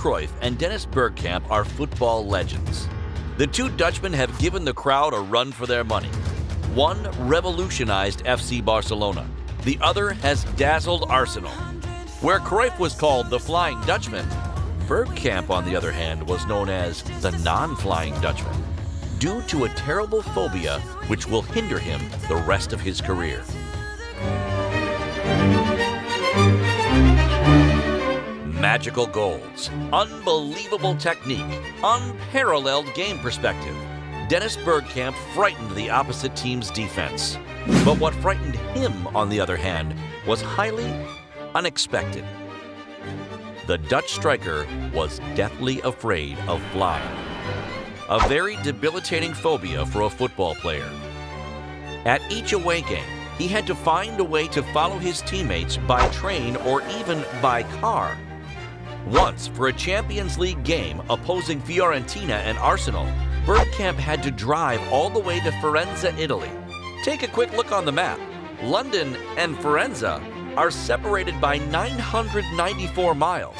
Cruyff and Dennis Bergkamp are football legends. The two Dutchmen have given the crowd a run for their money. One revolutionized FC Barcelona. The other has dazzled Arsenal. Where Cruyff was called the Flying Dutchman, Bergkamp, on the other hand, was known as the Non-Flying Dutchman, due to a terrible phobia which will hinder him the rest of his career. Magical goals, unbelievable technique, unparalleled game perspective. Dennis Bergkamp frightened the opposite team's defense. But what frightened him, on the other hand, was highly unexpected. The Dutch striker was deathly afraid of flying, a very debilitating phobia for a football player. At each away game, he had to find a way to follow his teammates by train or even by car. Once, for a Champions League game opposing Fiorentina and Arsenal, Bergkamp had to drive all the way to Firenze, Italy. Take a quick look on the map. London and Firenze are separated by 994 miles,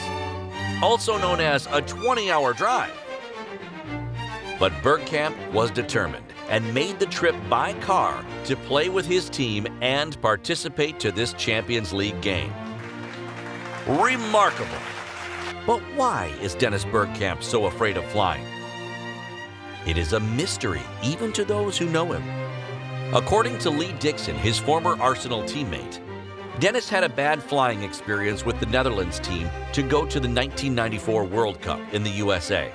also known as a 20-hour drive. But Bergkamp was determined and made the trip by car to play with his team and participate to this Champions League game. Remarkable! But why is Dennis Bergkamp so afraid of flying? It is a mystery even to those who know him. According to Lee Dixon, his former Arsenal teammate, Dennis had a bad flying experience with the Netherlands team to go to the 1994 World Cup in the USA.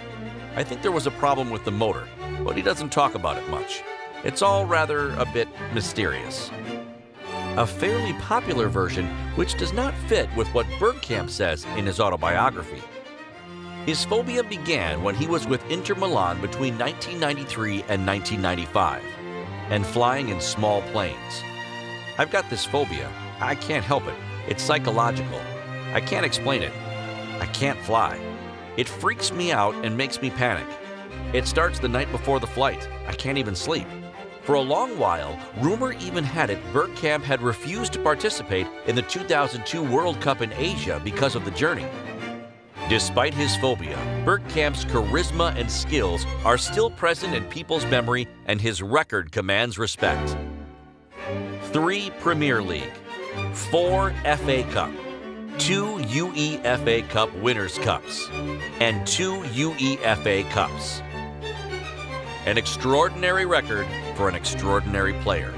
I think there was a problem with the motor, but he doesn't talk about it much. It's all rather a bit mysterious. A fairly popular version which does not fit with what Bergkamp says in his autobiography. His phobia began when he was with Inter Milan between 1993 and 1995, and flying in small planes. I've got this phobia. I can't help it. It's psychological. I can't explain it. I can't fly. It freaks me out and makes me panic. It starts the night before the flight. I can't even sleep. For a long while, rumor even had it Bergkamp had refused to participate in the 2002 World Cup in Asia because of the journey. Despite his phobia, Bergkamp's charisma and skills are still present in people's memory, and his record commands respect. 3 Premier League, 4 FA Cup, 2 UEFA Cup Winners' Cups, and 2 UEFA Cups. An extraordinary record for an extraordinary player,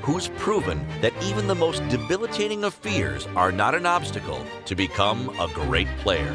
who's proven that even the most debilitating of fears are not an obstacle to become a great player.